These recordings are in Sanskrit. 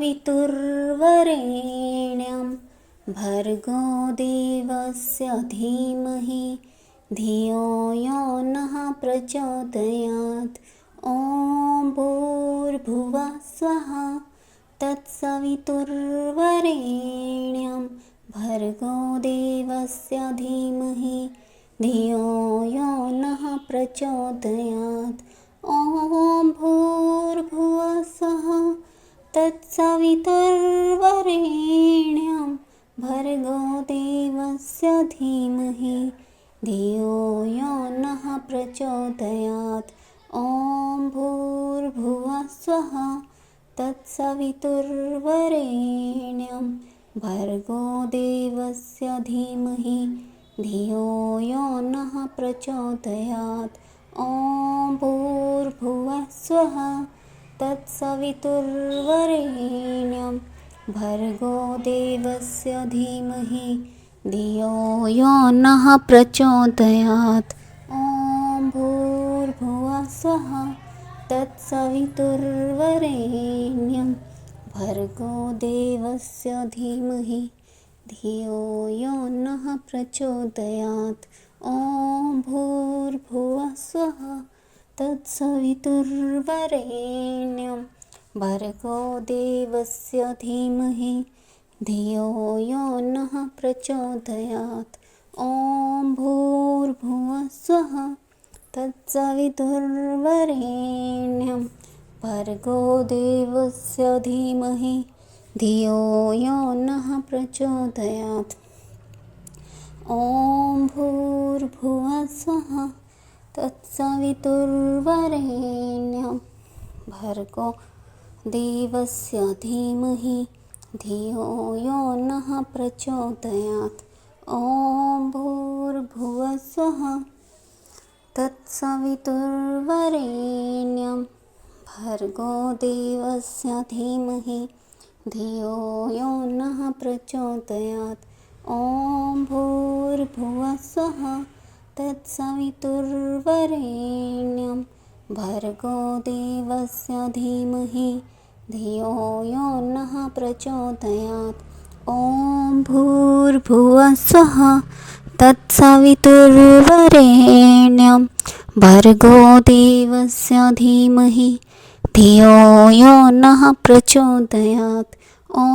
तत्सवितुर्वरेण्यं भर्गो देवस्य धीमहि धियो यो नः प्रचोदयात्। ॐ भूर्भुवः स्वः तत्सवितुर्वरेण्यं भर्गो देवस्य धीमहि धियो यो नः प्रचोदयात्। ॐ भूर्भुवः स्वः तत्सवितुर्वरेण्यं भर्गो देवस्य धीमहि धियो यो नः प्रचोदयात्। ॐ भूर्भुवः स्वः तत्सवितुर्वरेण्यं भर्गो देवस्य धीमहि धियो यो नः प्रचोदयात्। ॐ भूर्भुवः स्वः तत्सवितुर्वरेण्यं भर्गो देवस्य धीमहि धियो यो नः प्रचोदयात्। ॐ भूर्भुवः स्वः तत्सवितुर्वरेण्यं भर्गो देवस्य धीमहि धियो यो नः प्रचोदयात्। ॐ भूर्भुवः स्वः तत्सवितुर्वरेण्यं भर्गो देवस्य धीमहि धियो यो नः प्रचोदयात्। ॐ भूर्भुवः स्वः तत्सवितुर्वरेण्यं भर्गो देवस्य धीमहि धियो यो नः प्रचोदयात्। ॐ भूर्भुवः स्वः तत्सवितुर्वरेण्यं भर्गो देवस्य धीमहि धियो यो नः प्रचोदयात्। ॐ भूर्भुवः स्वः तत्सवितुर्वरेण्यं भर्गो देवस्य धीमहि धियो यो नः प्रचोदयात्। ॐ भूर्भुवः स्वः तत्सवितुर्वरेण्यं भर्गो देवस्य धीमहि धियो यो नः प्रचोदयात्। ॐ भूर्भुवः स्वः तत्सवितुर्वरेण्यं भर्गो देवस्य धीमहि धियो यो नः प्रचोदयात्।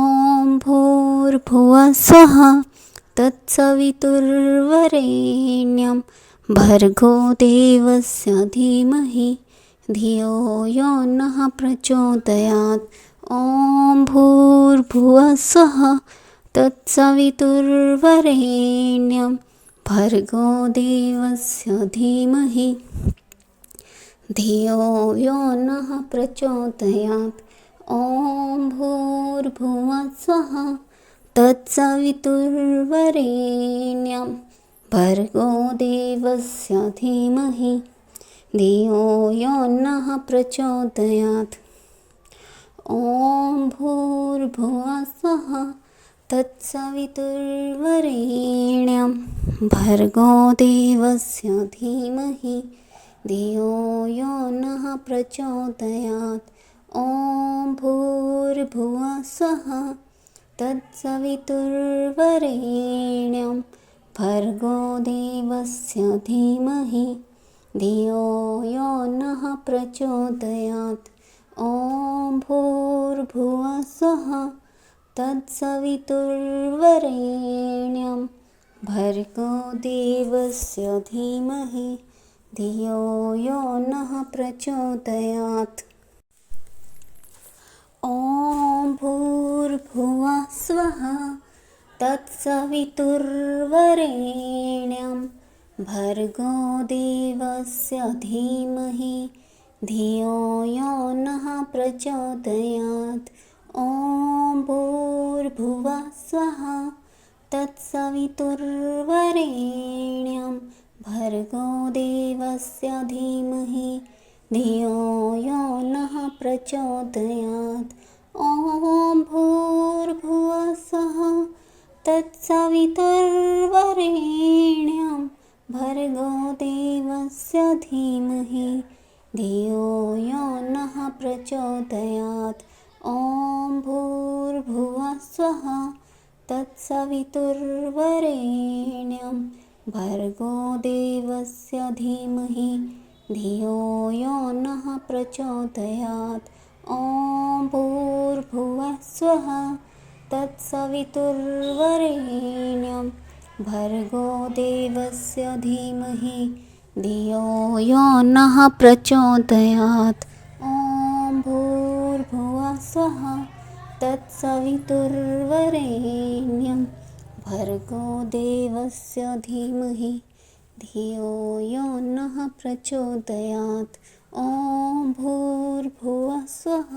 ॐ भूर्भुवः स्वः तत्सवितुर्वरेण्यं भर्गो देवस्य धीमहि धियो यो नः प्रचोदयात्। ॐ भूर्भुवः स्वः तत्सवितुर्वरेण्यं भर्गो देवस्य धीमहि धियो यो नः प्रचोदयात्। ॐ भूर्भुवः स्वः तत्सवितुर्वरेण्यं भर्गो देवस्य धीमहि धियो यो नः प्रचोदयात्। ॐ भूर्भुवः स्वः तत्सवितुर्वरेण्यं भर्गो देवस्य धीमहि धियो यो नः प्रचोदयात्। ॐ भूर्भुवः स्वः तत्सवितुर्वरेण्यं भर्गो देवस्य धीमहि धियो यो नः प्रचोदयात्। ॐ भूर्भुवः स्वः तत्सवितुर्वरेण्यं भर्गो देवस्य धीमहि धियो यो नः प्रचोदयात्। ॐ भूर्भुवः स्वः तत्सवितुर्वरेण्यं भर्गो देवस्य धीमहि धियो यो नः प्रचोदयात्। ॐ भूर्भुवः स्वः तत्सवितुर्वरेण्यं भर्गो देवस्य धीमहि धियो यो नः प्रचोदयात्। ॐ भूर्भुवः स्वः तत्सवितुर्वरेण्यं भर्गो देवस्य धीमहि धियो यो नः प्रचोदयात्। ॐ भूर्भुवः स्वः तत्सवितुर्वरेण्यं भर्गो देवस्य धीमहि धियो यो नः प्रचोदयात्। ॐ भूर्भुवः स्वः तत्सवितुर्वरेण्यं भर्गो देवस्य धीमहि धियो यो नः प्रचोदयात्। ॐ भूर्भुवः स्वः तत्सवितुर्वरेण्यं भर्गो देवस्य धीमहि धियो यो नः प्रचोदयात्। ॐ भूर्भुवः स्वः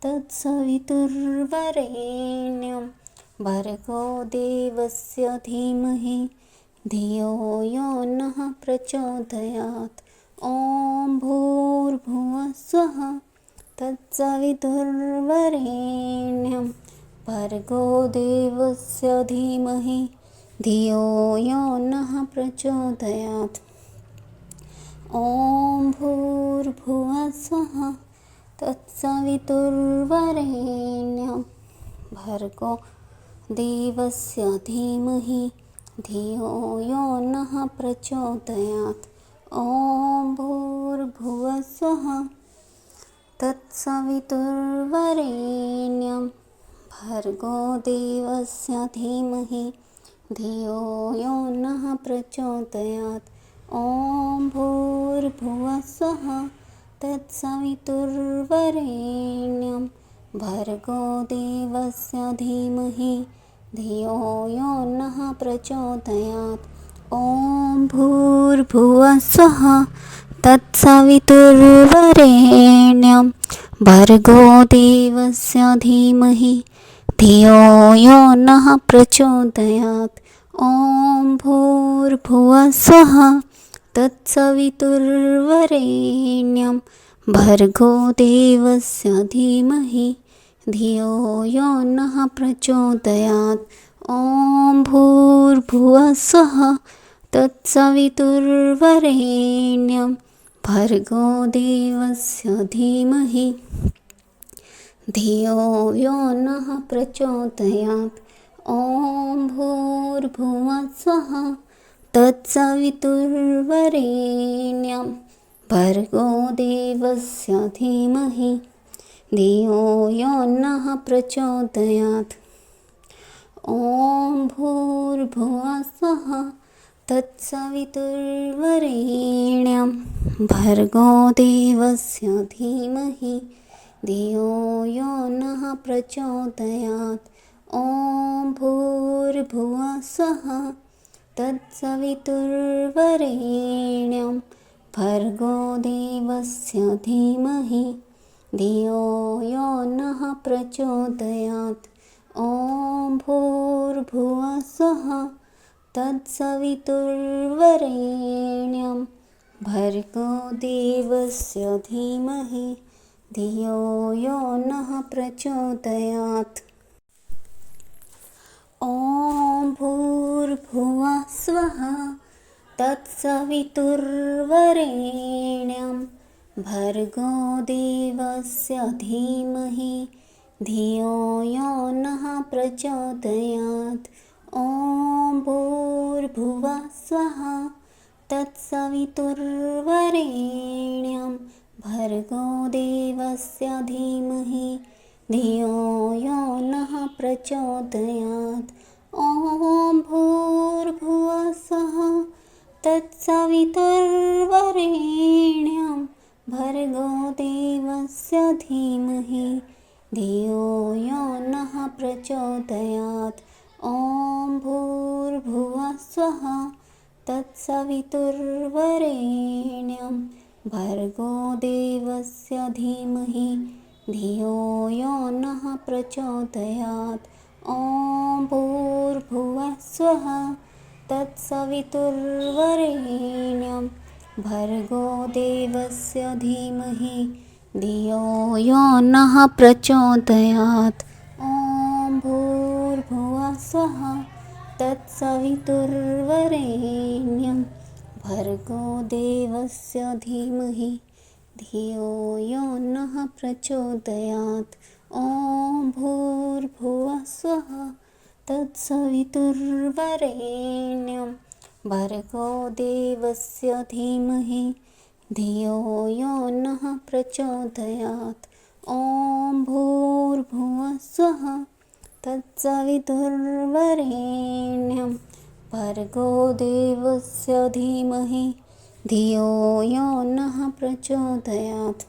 तत्सवितुर्वरेण्यं भर्गो देवस्य धीमहि धियो यो नः प्रचोदयात्। ॐ भूर्भुवः स्वः तत्सवितुर्वरेण्यं भर्गो देवस्य धीमहि धियो यो नः प्रचोदयात्। ॐ भूर्भुवः स्वः तत्सवितुर्वरेण्यं भर्गो देवस्य धीमहि धियो यो नः प्रचोदयात्। ॐ भूर्भुवः स्वः तत्सवितुर्वरेण्यं भर्गो देवस्य धीमहि धियो यो नः प्रचोदयात्। ॐ भूर्भुवः स्वः तत्सवितुर्वरेण्यं भर्गो देवस्य धीमहि धियो यो नः प्रचोदयात्। ॐ भूर्भुवः स्वः तत्सवितुर्वरेण्यं भर्गो देवस्य धीमहि धियो यो नः प्रचोदयात्। ॐ भूर्भुवः स्वः तत्सवितुर्वरेण्यं भर्गो देवस्य धीमहि धियो यो नः प्रचोदयात्। ॐ भूर्भुवः स्वः तत्सवितुर्वरेण्यं भर्गो देवस्य धीमहि धियो यो नः प्रचोदयात्। ॐ भूर्भुवः स्वः तत्सवितुर्वरेण्यं भर्गो देवस्य धीमहि धियो यो नः प्रचोदयात्। ॐ भूर्भुवः स्वः तत्सवितुर्वरेण्यं भर्गो देवस्य धीमहि धियो यो नः प्रचोदयात्। ॐ भूर्भुवः स्वः तत्सवितुर्वरेण्यं भर्गो देवस्य धीमहि धियो यो नः प्रचोदयात्। ॐ भूर्भुवः स्वः तत्सवितुर्वरेण्यं भर्गो देवस्य धीमहि धियो यो नः प्रचोदयात्। ॐ भूर्भुवः स्वः तत्सवितुर्वरेण्यं भर्गो देवस्य धीमहि धियो यो नः प्रचोदयात्। ॐ भूर्भुवः स्वः तत्सवितुर्वरेण्यं भर्गो देवस्य धीमहि धियो यो नः प्रचोदयात्। ॐ भूर्भुवः स्वः तत्सवितुर्वरेण्यं भर्गो देवस्य धीमहि धियो यो नः प्रचोदयात्। ॐ भूर्भुवः स्वः तत्सवितुर्वरेण्यं भर्गो देवस्य धीमहि धियो यो नः प्रचोदयात्। ॐ भूर्भुवः स्वः तत्सवितुर्वरेण्यं भर्गो देवस्य धीमहि धियो यो नः प्रचोदयात्। ॐ भूर्भुवः स्वः तत्सवितुर्वरेण्यं भर्गो देवस्य धीमहि धियो यो नः प्रचोदयात्। ॐ भूर्भुवः स्वः तत्सवितुर्वरेण्यं भर्गो देवस्य धीमहि धियो यो नः प्रचोदयात्। ॐ भूर्भुवः स्वः तत्सवितुर्वरेण्यं भर्गो देवस्य धीमहि धियो यो नः प्रचोदयात्।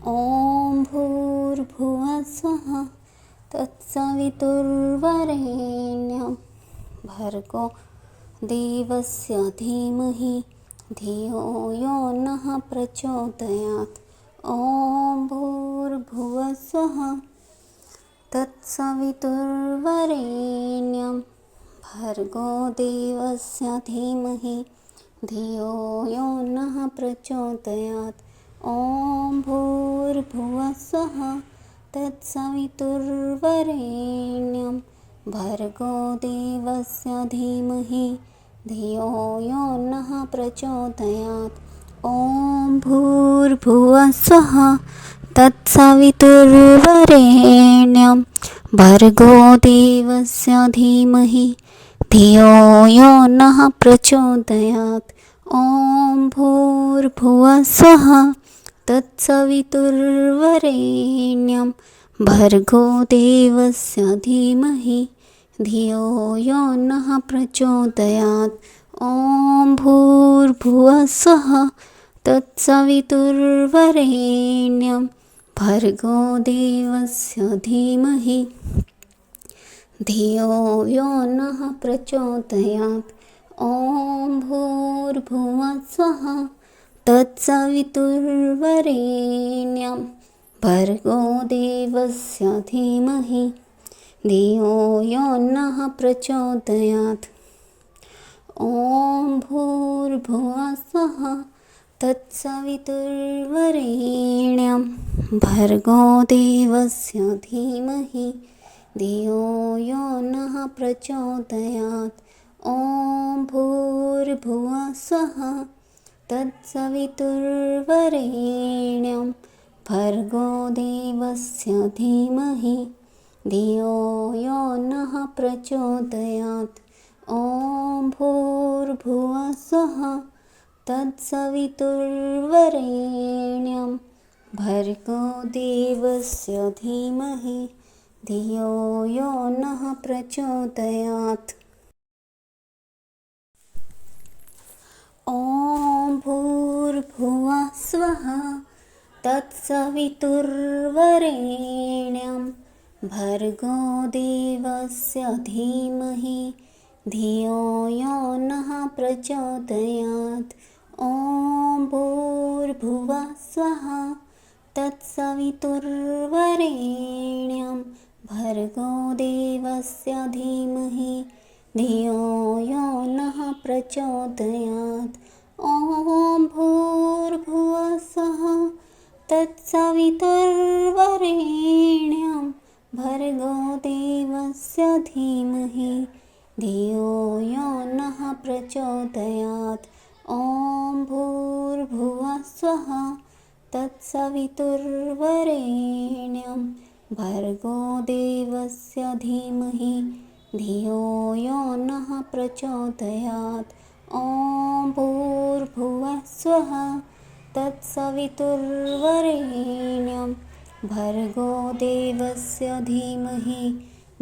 ॐ भूर्भुवः स्वः तत्सवितुर्वरेण्यं भर्गो देवस्य धीमहि धियो यो नः प्रचोदयात्। ॐ भूर्भुवः स्वः तत्सवितुर्वरेण्यं भर्गो देवस्य धीमहि धियो यो नः प्रचोदयात्। ॐ भूर्भुवः स्वः तत्सवितुर्वरेण्यं भर्गो देवस्य धीमहि धियो यो नः प्रचोदयात्। ॐ भूर्भुवः स्वः तत्सवितुर्वरेण्यं भर्गो देवस्य धीमहि धियो यो नः प्रचोदयात्। ॐ भूर्भुवः स्वः तत्सवितुर्वरेण्यं भर्गो देवस्य धीमहि धियो यो नः प्रचोदयात्। ॐ भूर्भुवः स्वः तत्सवितुर्वरेण्यं भर्गो देवस्य धीमहि धियो यो नः प्रचोदयात्। ॐ भूर्भुवः स्वः तत्सवितुर्वरेण्यं भर्गो देवस्य धीमहि धियो यो नः प्रचोदयात्। ॐ भूर्भुवः स्वः तत्सवितुर्वरेण्यं भर्गो देवस्य धीमहि धियो यो नः प्रचोदयात्। ॐ भूर्भुवः स्वः तत्सवितुर्वरेण्यं भर्गो देवस्य धीमहि धियो यो नः प्रचोदयात्। ॐ भूर्भुवः स्वः तत्सवितुर्वरेण्यं भर्गो देवस्य धीमहि धियो यो नः प्रचोदयात्। ॐ भूर्भुवः स्वः तत्सवितुर्वरेण्यं भर्गो देवस्य धीमहि धियो यो नः प्रचोदयात्। ॐ भूर्भुवः स्वः तत्सवितुर्वरेण्यं भर्गो देवस्य धीमहि धियो यो नः प्रचोदयात्। ॐ भूर्भुवः स्वः तत्सवितुर्वरेण्यं भर्गो देवस्य धीमहि धियो यो नः प्रचोदयात्। ॐ भूर्भुवः स्वः तत्सवितुर्वरेण्यं भर्गो देवस्य धीमहि धियो यो नः प्रचोदयात्। ॐ भूर्भुवः स्वः तत्सवितुर्वरेण्यं भर्गो देवस्य धीमहि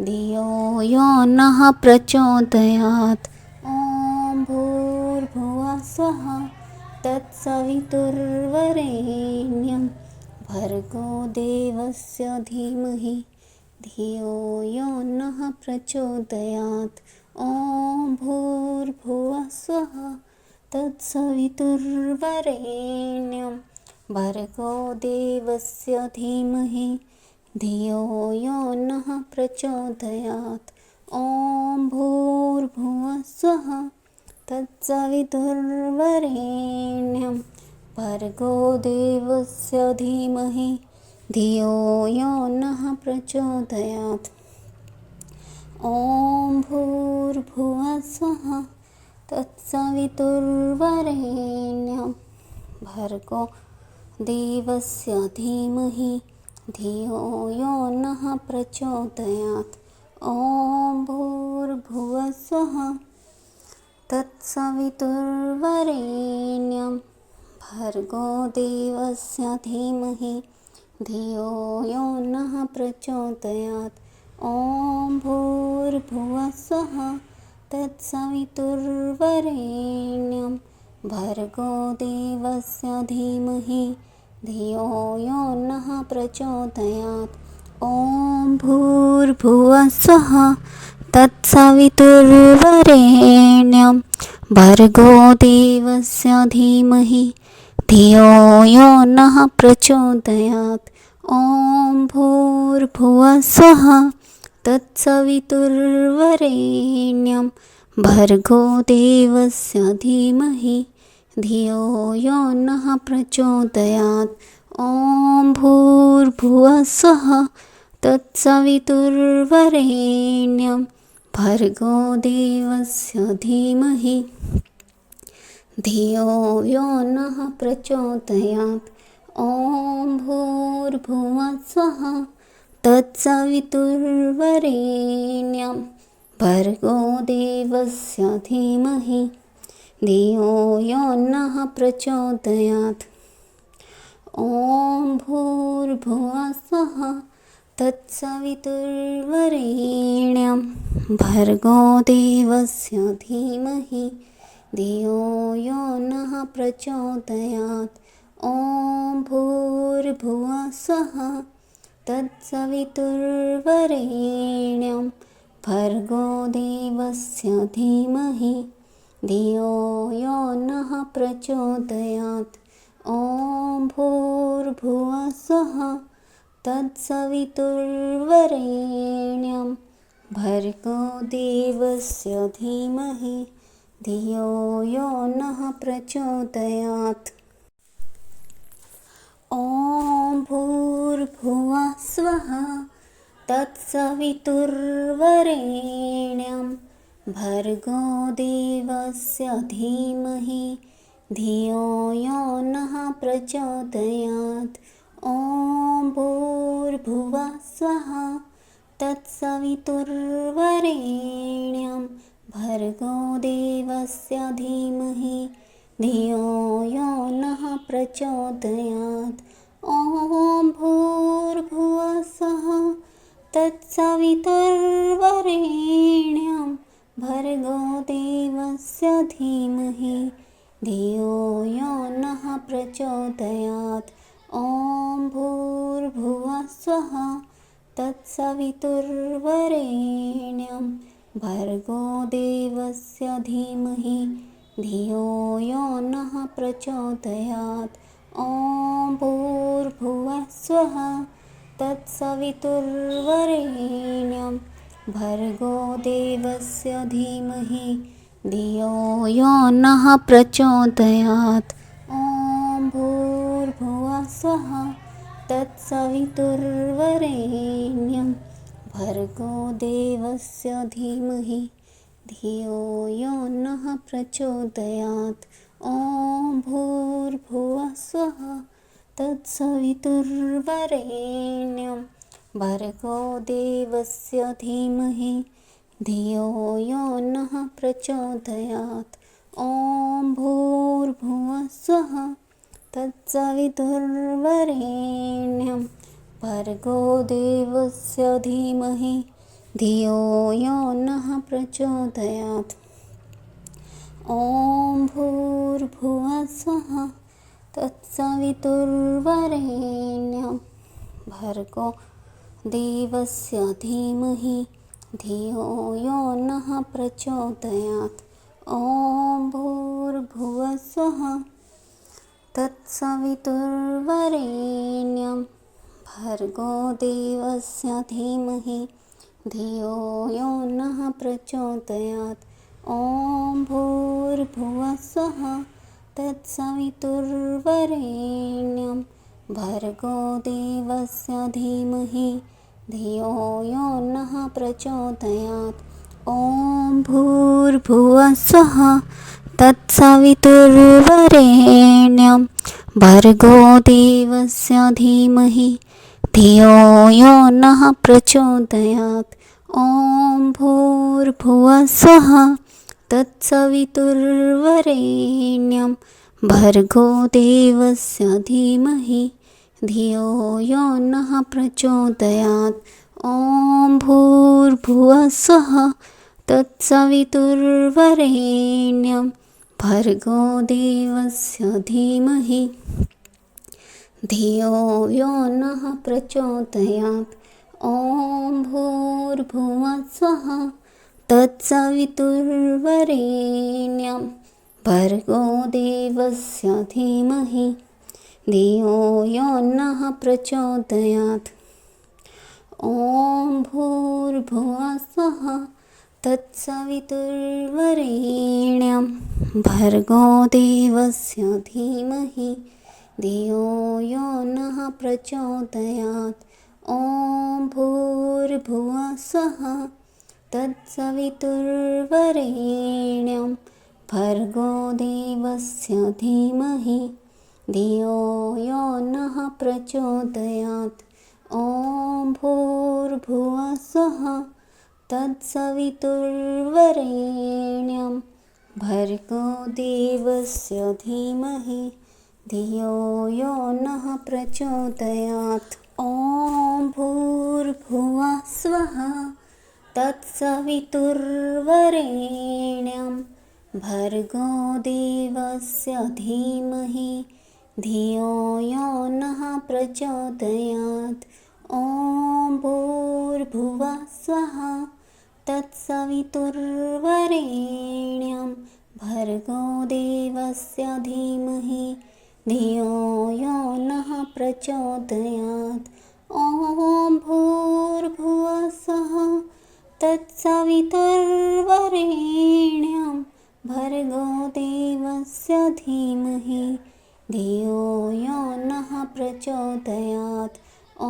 धियो यो नः प्रचोदयात्। ॐ भूर्भुवः स्वः तत्सवितुर्वरेण्यं भर्गो देवस्य धीमहि धियो यो नः प्रचोदयात्। ॐ भूर्भुवः स्वः तत्सवितुर्वरेण्यं भर्गो देवस्य धीमहि धियो यो नः प्रचोदयात्। ॐ भूर्भुवः स्वः तत्सवितुर्वरेण्यं भर्गो देवस्य धीमहि धियो यो नः प्रचोदयात्। ॐ भूर्भुवः स्वः तत्सवितुर्वरेण्यं भर्गो देवस्य धीमहि धियो यो नः प्रचोदयात्। ॐ भूर्भुवस्सुः तत्सवितुर्वरेण्यं भर्गो देवस्य धीमहि धियो यो नः प्रचोदयात्। ॐ भूर्भुवस्सुः तत्सवितुर्वरेण्यं भर्गो देवस्य धीमहि धियो यो नः प्रचोदयात्। ॐ भूर्भुवस्सुः तत्सवितुर्वरेण्यं भर्गो देवस्य धीमहि धियो यो नः प्रचोदयात्। ॐ भूर्भुवस्सुः तत्सवितुर्वरेण्यं भर्गो देवस्य धीमहि धियो यो नः प्रचोदयात्। ॐ भूर्भुवस्सुः तत्सवितुर्वरेण्यं भर्गो देवस्य धीमहि धियो यो नः प्रचोदयात्। ॐ भूर्भुवस्सुः तत्सवितुर्वरेण्यं भर्गो देवस्य धीमहि धियो यो नः प्रचोदयात्। ॐ भूर्भुवस्सुः तत्सवितुर्वरेण्यं भर्गो देवस्य धीमहि धियो यो नः प्रचोदयात्। ॐ भूर्भुवस्सुः तत्सवितुर्वरेण्यं भर्गो देवस्य धीमहि धियो यो नः प्रचोदयात्। ॐ भूर्भुवस्सुः तत्सवितुर्वरेण्यं भर्गो देवस्य धीमहि धियो यो नः प्रचोदयात्। ॐ भूर्भुवस्सुः तत्सवितुर्वरेण्यं भर्गो देवस्य धीमहि धियो यो नः प्रचोदयात्। ॐ भूर्भुवस्सुः तत्सवितुर्वरेण्यं भर्गो देवस्य धीमहि धियो यो नः प्रचोदयात्। ॐ भूर्भुवस्सुः तत्सवितुर्वरेण्यं भर्गो देवस्य धीमहि धियो यो नः प्रचोदयात्। ॐ भूर्भुवस्सुः तत्सवितुर्वरेण्यं भर्गो देवस्य धीमहि धियो यो नः प्रचोदयात्। ॐ भूर्भुवस्सुः तत्सवितुर्वरेण्यं भर्गो देवस्य धीमहि धियो यो नः प्रचोदयात्। ॐ भूर्भुवस्सुः तत्सवितुर्वरेण्यं भर्गो देवस्य धीमहि धियो यो नः प्रचोदयात्। ॐ भूर्भुवस्सुः तत्सवितुर्वरेण्यं भर्गो देवस्य धीमहि धियो यो नः प्रचोदयात्। ॐ भूर्भुवस्सुः तत्सवितुर्वरेण्यं भर्गो देवस्य धीमहि धियो यो नः प्रचोदयात्। ॐ भूर्भुवस्सुः तत्सवितुर्वरेण्यं भर्गो देवस्य धीमहि धियो यो नः प्रचोदयात्। ॐ भूर्भुवस्सुः तत्सवितुर्वरेण्यं भर्गो देवस्य धीमहि धियो यो नः प्रचोदयात्। ॐ भूर्भुवस्सुः तत्सवितुर्वरेण्यं भर्गो देवस्य धीमहि धियो यो नः प्रचोदयात्। ॐ भूर्भुवस्सुः तत्सवितुर्वरेण्यं भर्गो देवस्य धीमहि धियो यो नः प्रचोदयात्। ॐ भूर्भुवः स्वः तत्सवितुर्वरेण्यं भर्गो देवस्य धीमहि धियो यो नः प्रचोदयात्। ॐ भूर्भुवः स्वः तत्सवितुर्वरेण्यं भर्गो देवस्य धीमहि धियो यो नः प्रचोदयात्। ॐ भूर्भुवः स्वः तत्सवितुर्वरेण्यं भर्गो देवस्य धीमहि धियो यो नः प्रचोदयात्। ॐ भूर्भुवः स्वः तत्सवितुर्वरेण्यं भर्गो देवस्य धीमहि धियो यो नः प्रचोदयात्। ॐ भूर्भुवः स्वः तत्सवितुर्वरेण्यं भर्गो देवस्य धीमहि धियो यो नः प्रचोदयात्। ॐ भूर्भुवः स्वः तत्सवितुर्वरेण्यं भर्गो देवस्य धीमहि धियो यो नः प्रचोदयात्। ॐ भूर्भुवः स्वः तत्सवितुर्वरेण्यं भर्गो देवस्य धीमहि धियो यो नः प्रचोदयात्। ॐ भूर्भुवः स्वः तत्सवितुर्वरेण्यं भर्गो देवस्य धीमहि धियो यो नः प्रचोदयात्। ॐ भूर्भुवः स्वः तत्सवितुर्वरेण्यं भर्गो देवस्य धीमहि धियो यो नः प्रचोदयात्। ॐ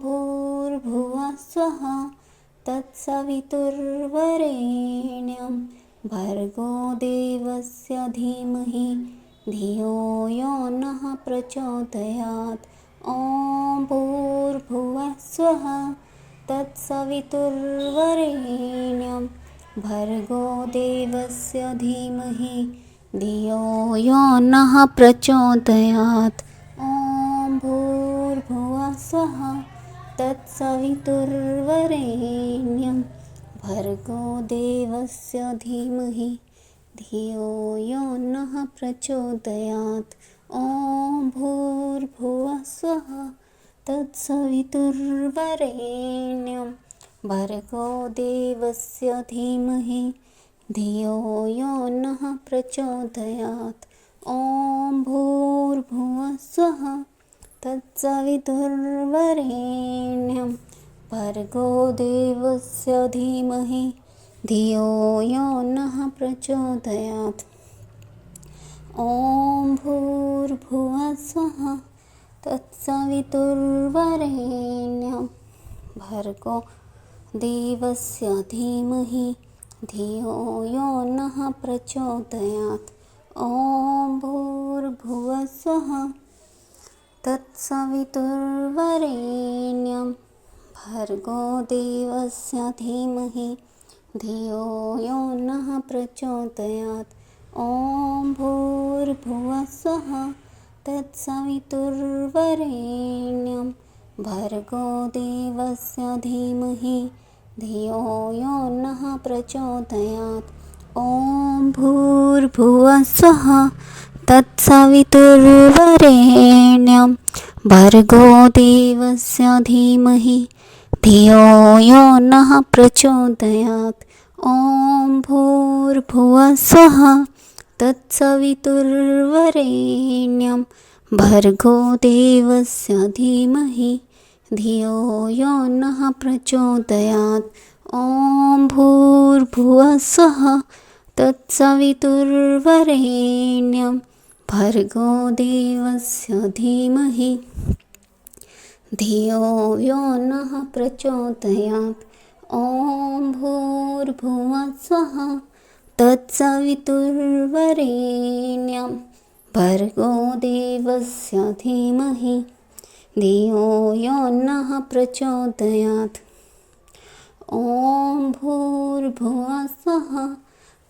भूर्भुवः स्वः तत्सवितुर्वरेण्यं भर्गो देवस्य धीमहि धियो यो नः प्रचोदयात्। ॐ भूर्भुवः स्वः तत्सवितुर्वरेण्यं भर्गो देवस्य धीमहि धियो यो नः प्रचोदयात्। ॐ भूर्भुवः स्वः तत्सवितुर्वरेण्यं भर्गो देवस्य धीमहि धियो यो नः प्रचोदयात्। ॐ भूर्भुवः स्वः तत्सवितुर्वरेण्यं भर्गो देवस्य धीमहि धियो यो नः प्रचोदयात्। ॐ भूर्भुवः स्वः तत्सवितुर्वरेण्यं भर्गो देवस्य धीमहि धियो यो नः प्रचोदयात्। ॐ भूर्भुवः स्वः तत्सवितुर्वरेण्यं भर्गो देवस्य धीमहि धियो यो नः प्रचोदयात्। ॐ भूर्भुवः स्वः तत्सवितुर्वरेण्यं भर्गो देवस्य धीमहि धियो यो नः प्रचोदयात्। ॐ भूर्भुवः स्वः तत्सवितुर्वरेण्यं भर्गो देवस्य धीमहि धियो यो नः प्रचोदयात्। ॐ भूर्भुवः स्वः तत्सवितुर्वरेण्यं भर्गो देवस्य धीमहि धियो यो नः प्रचोदयात्। ॐ भूर्भुवः स्वः तत्सवितुर्वरेण्यं भर्गो देवस्य धीमहि धियो यो नः प्रचोदयात्। ॐ भूर्भुवः स्वः तत्सवितुर्वरेण्यं भर्गो देवस्य धीमहि धियो यो नः प्रचोदयात्। ॐ भूर्भुवः स्वः तत्सवितुर्वरेण्यं भर्गो देवस्य धीमहि धियो यो नः प्रचोदयात्। ॐ भूर्भुवः स्वः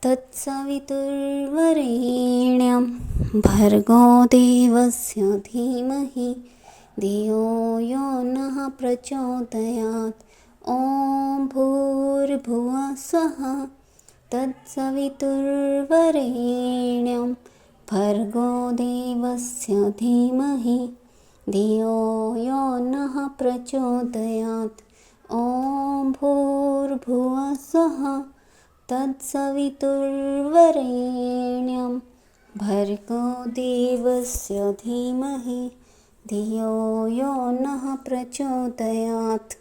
तत्सवितुर्वरेण्यं भर्गो देवस्य धीमहि धियो यो नः प्रचोदयात्। ॐ भूर्भुवः स्वः तत्सवितुर्वरेण्यं भर्गो देवस्य धीमहि धियो यो नः प्रचोदयात्। ॐ भूर्भुवः स्वः तत्सवितुर्वरेण्यं भर्गो देवस्य धीमहि धियो यो नः प्रचोदयात्।